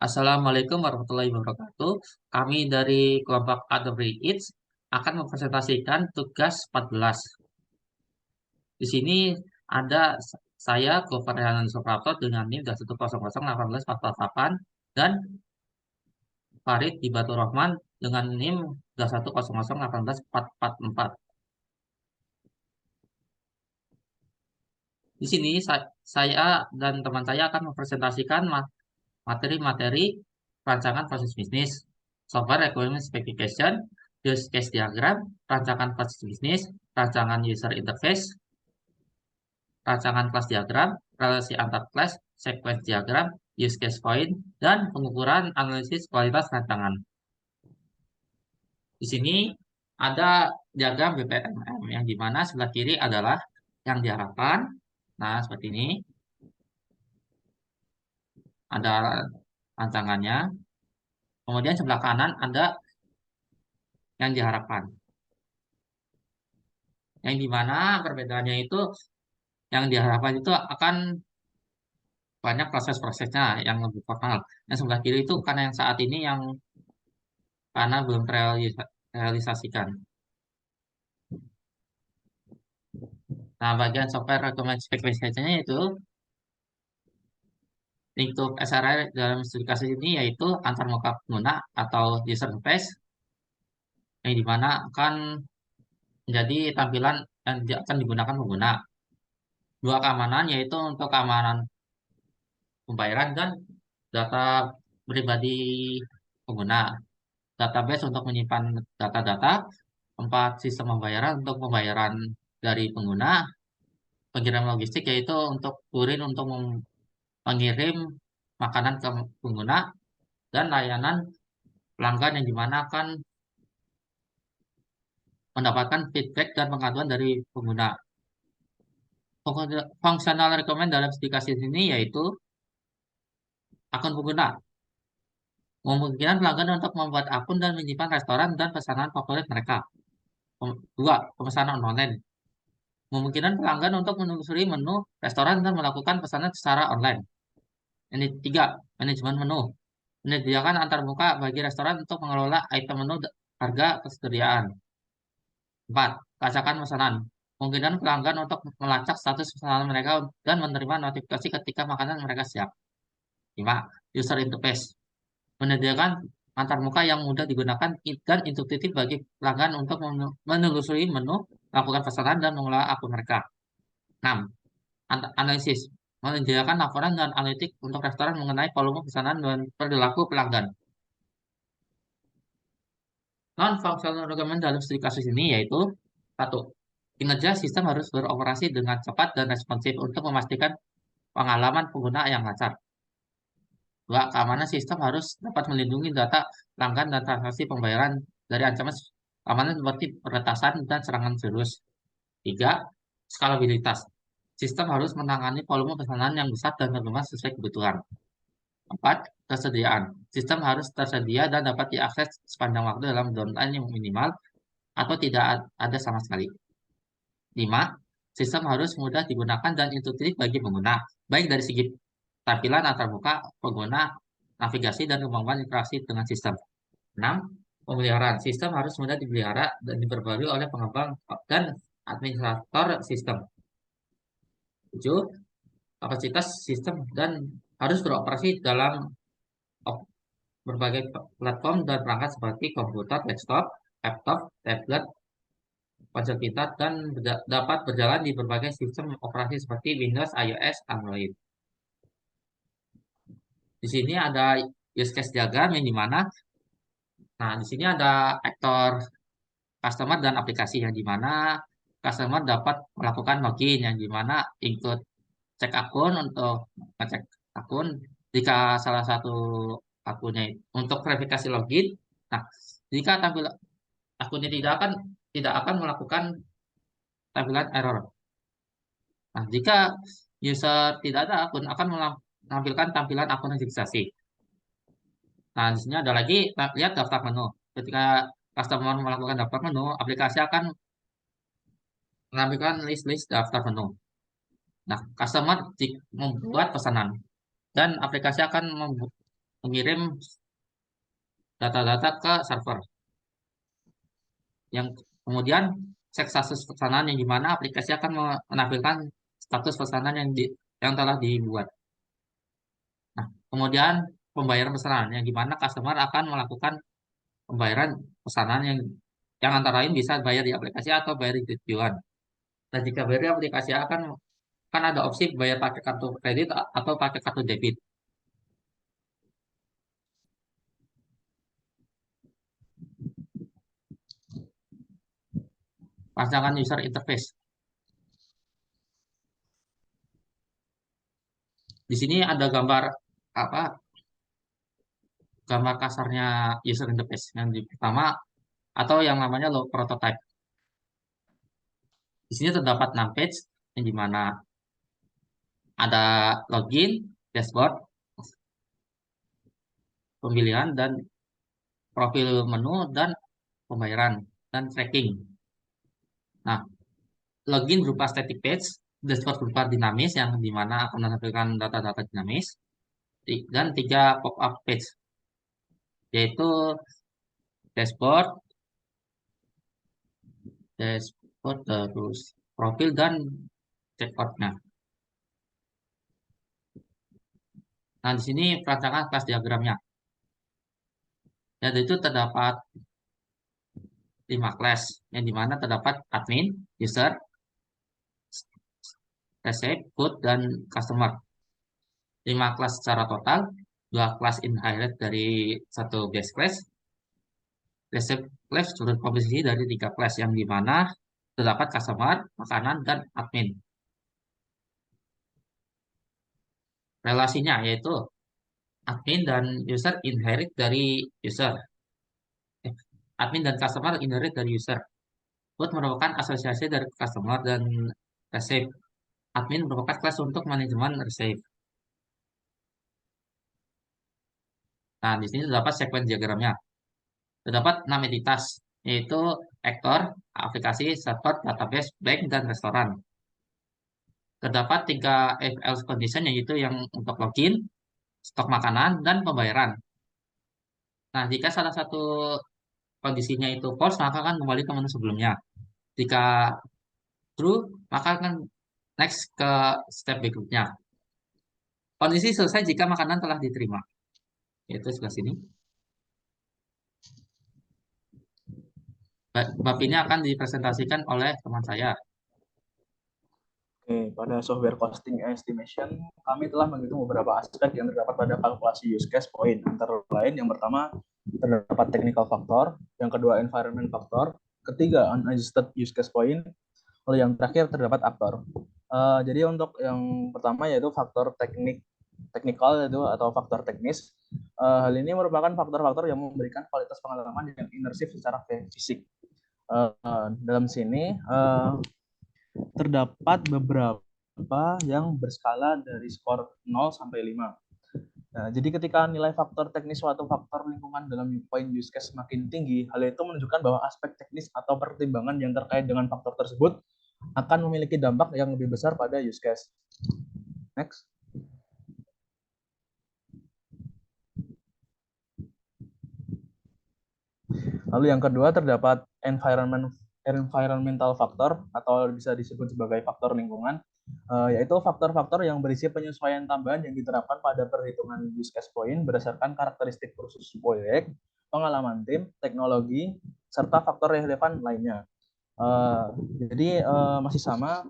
Assalamualaikum warahmatullahi wabarakatuh. Kami dari kelompok Adobe Eats akan mempresentasikan tugas 14. Di sini ada saya, Gofar Rehanan Suprapto dengan NIM 100181448 dan Farid Hibatur Rahman dengan NIM 100181444. Di sini saya dan teman saya akan mempresentasikan materi-materi rancangan proses bisnis, software requirement specification, use case diagram, rancangan proses bisnis, rancangan user interface, rancangan kelas diagram, relasi antar kelas, sequence diagram, use case point, dan pengukuran analisis kualitas rancangan. Di sini ada diagram BPMM yang dimana sebelah kiri adalah yang diharapkan. Nah, seperti ini. Ada rancangannya. Kemudian sebelah kanan ada yang diharapkan. Yang dimana perbedaannya itu yang diharapkan itu akan banyak proses-prosesnya yang lebih formal. Yang sebelah kiri itu karena yang saat ini yang karena belum terrealisasikan. Nah, bagian software recommend specification-nya itu untuk SRI dalam studi kasus ini yaitu antarmuka pengguna atau user interface yang dimana akan menjadi tampilan yang akan digunakan pengguna. Dua keamanan yaitu untuk keamanan pembayaran dan data pribadi pengguna. Database untuk menyimpan data-data, tempat sistem pembayaran untuk pembayaran dari pengguna, pengirim logistik yaitu untuk kurir untuk mengirim makanan ke pengguna, dan layanan pelanggan yang dimana akan mendapatkan feedback dan pengaduan dari pengguna. Functional requirement dalam aplikasi ini yaitu akun pengguna. Memungkinkan pelanggan untuk membuat akun dan menyimpan restoran dan pesanan favorit mereka. Dua, pemesanan online. Memungkinkan pelanggan untuk menelusuri menu restoran dan melakukan pesanan secara online. Ini tiga, manajemen menu. Menyediakan antarmuka bagi restoran untuk mengelola item menu harga kesediaan. Empat, pelacakan pesanan. Memungkinkan pelanggan untuk melacak status pesanan mereka dan menerima notifikasi ketika makanan mereka siap. Lima, user interface. Menyediakan antarmuka yang mudah digunakan dan intuitif bagi pelanggan untuk menelusuri menu, melakukan pesanan, dan mengelola akun mereka. 6. Analisis. Menyediakan laporan dan analitik untuk restoran mengenai volume pesanan dan perilaku pelanggan. Non-functional requirement dalam studi kasus ini yaitu satu, kinerja sistem harus beroperasi dengan cepat dan responsif untuk memastikan pengalaman pengguna yang lancar. Dua, keamanan sistem harus dapat melindungi data pelanggan dan transaksi pembayaran dari ancaman keamanan seperti peretasan dan serangan virus. Tiga, skalabilitas. Sistem harus menangani volume pesanan yang besar dan berkembang sesuai kebutuhan. Empat, ketersediaan. Sistem harus tersedia dan dapat diakses sepanjang waktu dalam downtime yang minimal atau tidak ada sama sekali. Lima, sistem harus mudah digunakan dan intuitif bagi pengguna, baik dari segi tampilan antarmuka pengguna, navigasi, dan kemampuan interaksi dengan sistem. 6. Pemeliharaan. Sistem harus mudah dipelihara dan diperbarui oleh pengembang dan administrator sistem. 7. Kapasitas sistem dan harus beroperasi dalam berbagai platform dan perangkat seperti komputer, desktop, laptop, tablet, ponsel pintar, dan dapat berjalan di berbagai sistem operasi seperti Windows, iOS, Android. Di sini ada use case diagram yang dimana, nah di sini ada aktor customer dan aplikasi yang dimana customer dapat melakukan login yang dimana include cek akun untuk ngecek akun jika salah satu akunnya untuk verifikasi login. Nah, jika tampil akunnya tidak akan melakukan tampilan error. Nah, jika user tidak ada akun akan menampilkan tampilan akun registrasi. Nah, di sini ada lagi lihat daftar menu. Ketika customer melakukan daftar menu, aplikasi akan menampilkan list-list daftar menu. Nah, customer membuat pesanan dan aplikasi akan mengirim data-data ke server. Yang kemudian cek status pesanan yang dimana aplikasi akan menampilkan status pesanan yang telah dibuat. Nah, kemudian pembayaran pesanan yang dimana customer akan melakukan pembayaran pesanan yang antara lain bisa bayar di aplikasi atau bayar di tujuan. Dan jika bayar di aplikasi kan ada opsi bayar pakai kartu kredit atau pakai kartu debit. Rancangan user interface. Di sini ada gambar apa? Gambar kasarnya user interface yang pertama atau yang namanya low prototype. Di sini terdapat 6 page yang dimana ada login, dashboard, pemilihan dan profil menu dan pembayaran dan tracking. Nah, login berupa static page, dashboard berupa dinamis yang dimana akan menampilkan data-data dinamis, dan 3 pop-up page, yaitu dashboard, terus profil dan checkout-nya. Nah, di sini perancangan kelas diagramnya. Yaitu terdapat 5 kelas, yang dimana terdapat admin, user, receive, good, dan customer. 5 kelas secara total, 2 kelas inherit dari satu base class, receive class komposisi dari 3 kelas, yang dimana terdapat customer, makanan, dan admin. Relasinya yaitu admin dan user inherit dari user. Admin dan customer inherit dari user. Boot merupakan asosiasi dari customer dan receive. Admin merupakan kelas untuk manajemen receive. Nah, di sini terdapat sekuen diagramnya. Terdapat 6 entitas, yaitu aktor, aplikasi, server, database, bank, dan restoran. Terdapat 3 if else condition, yaitu yang untuk login, stok makanan, dan pembayaran. Nah, jika salah satu kondisinya itu false, maka akan kembali ke menu sebelumnya. Jika true, maka akan next ke step berikutnya. Kondisi selesai jika makanan telah diterima. Yaitu sebelah sini. Bab ini akan dipresentasikan oleh teman saya. Oke, pada software costing estimation, kami telah menghitung beberapa aspek yang terdapat pada kalkulasi use case point. Antara lain, yang pertama, terdapat technical factor, yang kedua, environment factor, ketiga, unadjusted use case point, lalu yang terakhir, terdapat aktor. Jadi untuk yang pertama yaitu faktor teknikal itu atau faktor teknis. Hal ini merupakan faktor-faktor yang memberikan kualitas pengalaman yang imersif secara fisik. Dalam sini terdapat beberapa yang berskala dari skor 0 sampai 5. Nah, jadi ketika nilai faktor teknis suatu faktor lingkungan dalam point use case semakin tinggi, hal itu menunjukkan bahwa aspek teknis atau pertimbangan yang terkait dengan faktor tersebut akan memiliki dampak yang lebih besar pada use case. Next. Lalu yang kedua terdapat environmental factor atau bisa disebut sebagai faktor lingkungan, yaitu faktor-faktor yang berisi penyesuaian tambahan yang diterapkan pada perhitungan use case point berdasarkan karakteristik khusus proyek, pengalaman tim, teknologi, serta faktor relevan lainnya. Jadi masih sama,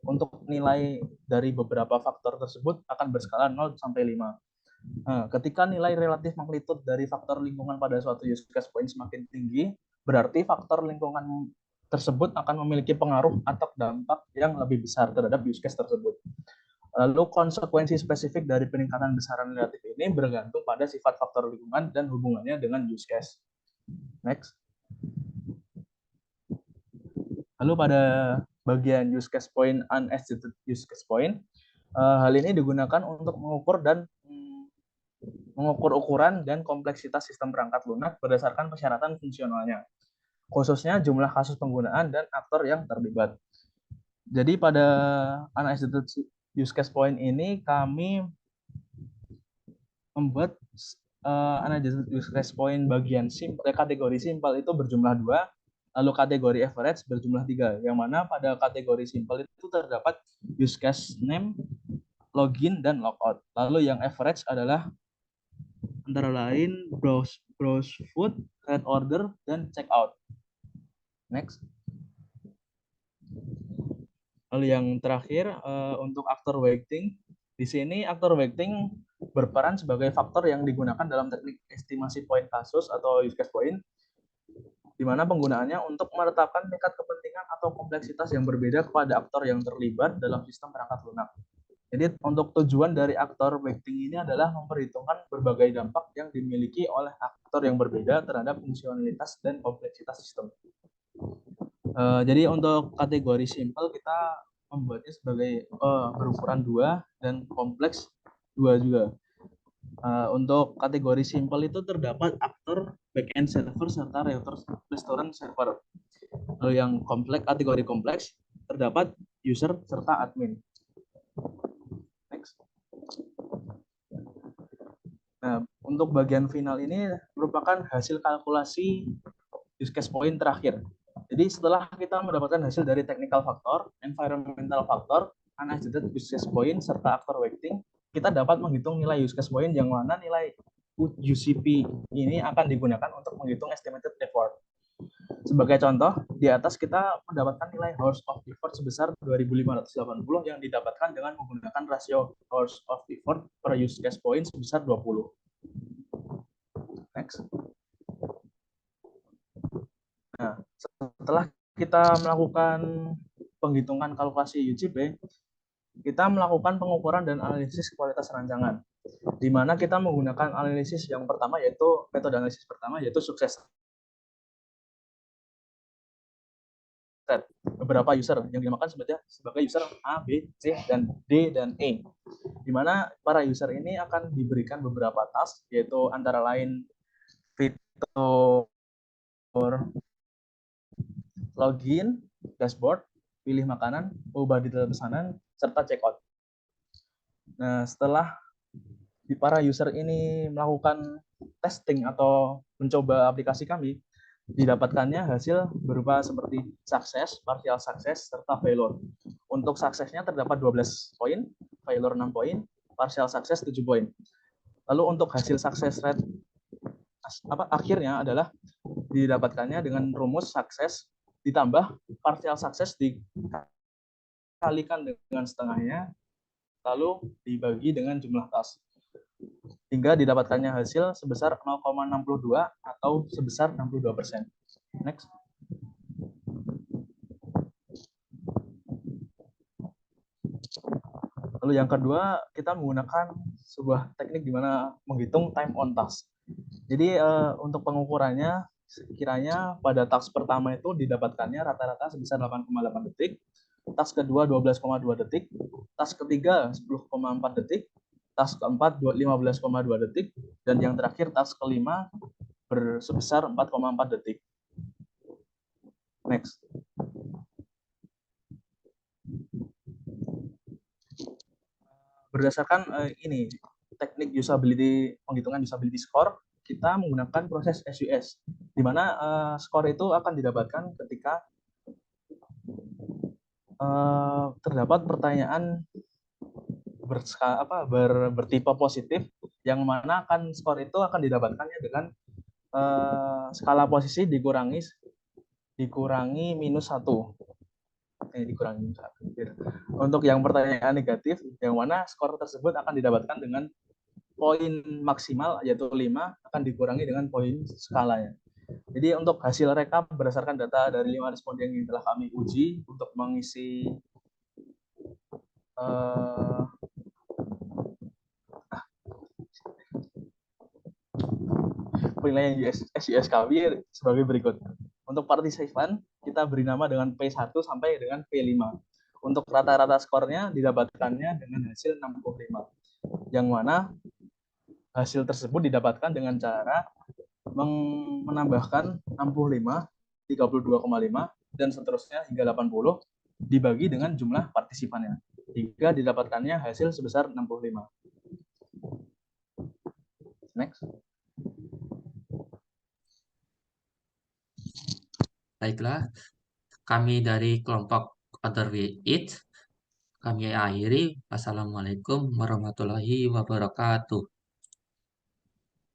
untuk nilai dari beberapa faktor tersebut akan berskala 0 sampai 5. Nah, ketika nilai relatif magnitud dari faktor lingkungan pada suatu use case point semakin tinggi, berarti faktor lingkungan tersebut akan memiliki pengaruh atau dampak yang lebih besar terhadap use case tersebut. Lalu konsekuensi spesifik dari peningkatan besaran relatif ini bergantung pada sifat faktor lingkungan dan hubungannya dengan use case. Next. Lalu pada bagian use case point, unadjusted use case point, hal ini digunakan untuk mengukur ukuran dan kompleksitas sistem perangkat lunak berdasarkan persyaratan fungsionalnya, khususnya jumlah kasus penggunaan dan aktor yang terlibat. Jadi pada unadjusted use case point ini kami membuat unadjusted use case point bagian kategori simple itu berjumlah 2, lalu kategori average berjumlah 3, yang mana pada kategori simple itu terdapat use case name, login, dan logout. Lalu yang average adalah antara lain browse food, add order, dan check out. Next. Lalu yang terakhir untuk aktor weighting. Di sini aktor weighting berperan sebagai faktor yang digunakan dalam teknik estimasi poin kasus atau use case point, di mana penggunaannya untuk menetapkan tingkat kepentingan atau kompleksitas yang berbeda kepada aktor yang terlibat dalam sistem perangkat lunak. Jadi untuk tujuan dari aktor weighting ini adalah memperhitungkan berbagai dampak yang dimiliki oleh aktor yang berbeda terhadap fungsionalitas dan kompleksitas sistem. Jadi untuk kategori simple kita membuatnya sebagai berukuran 2 dan kompleks 2 juga. Untuk kategori simple itu terdapat aktor, backend server, serta restaurant server. Lalu yang kategori kompleks terdapat user serta admin. Next. Nah, untuk bagian final ini merupakan hasil kalkulasi use case point terakhir. Jadi setelah kita mendapatkan hasil dari technical factor, environmental factor, unadjusted use case point, serta aktor weighting, kita dapat menghitung nilai use case point yang mana nilai UCP ini akan digunakan untuk menghitung estimated effort. Sebagai contoh, di atas kita mendapatkan nilai hours of effort sebesar 2.580 yang didapatkan dengan menggunakan rasio hours of effort per use case point sebesar 20. Next. Nah, setelah kita melakukan penghitungan kalkulasi UCP, kita melakukan pengukuran dan analisis kualitas rancangan, di mana kita menggunakan analisis yang pertama, yaitu metode analisis pertama, yaitu sukses rate. Beberapa user yang dinamakan sebagai user A, B, C, dan D, dan E, di mana para user ini akan diberikan beberapa task, yaitu antara lain fitur login, dashboard, pilih makanan, ubah detail pesanan, serta checkout. Nah, setelah para user ini melakukan testing atau mencoba aplikasi kami, didapatkannya hasil berupa seperti sukses, partial sukses, serta failure. Untuk suksesnya terdapat 12 poin, failure 6 poin, partial sukses 7 poin. Lalu untuk hasil sukses rate akhirnya adalah didapatkannya dengan rumus sukses ditambah partial sukses dikalikan dengan setengahnya, lalu dibagi dengan jumlah task, hingga didapatkannya hasil sebesar 0,62 atau sebesar 62%. Next. Lalu yang kedua, kita menggunakan sebuah teknik di mana menghitung time on task. Jadi untuk pengukurannya, sekiranya pada task pertama itu didapatkannya rata-rata sebesar 8,8 detik, task kedua 12,2 detik, task ketiga 10,4 detik, task keempat 15,2 detik, dan yang terakhir task kelima sebesar 4,4 detik. Next. Berdasarkan ini teknik penghitungan usability score, kita menggunakan proses SUS, di mana skor itu akan didapatkan ketika terdapat pertanyaan bertipe positif, yang mana akan skor itu akan didapatkannya dengan skala posisi dikurangi -1. Dikurangi 1. Untuk yang pertanyaan negatif, yang mana skor tersebut akan didapatkan dengan poin maksimal, yaitu 5, akan dikurangi dengan poin skalanya. Jadi untuk hasil rekap berdasarkan data dari 5 responden yang telah kami uji untuk mengisi penilaian SUS kami sebagai berikut. Untuk partisipan, kita beri nama dengan P1 sampai dengan P5. Untuk rata-rata skornya didapatkannya dengan hasil 65, yang mana hasil tersebut didapatkan dengan cara menambahkan 65, 32,5, dan seterusnya hingga 80 dibagi dengan jumlah partisipannya, hingga didapatkannya hasil sebesar 65. Next. Baiklah, kami dari kelompok Other Way It, kami akhiri. Wassalamualaikum warahmatullahi wabarakatuh.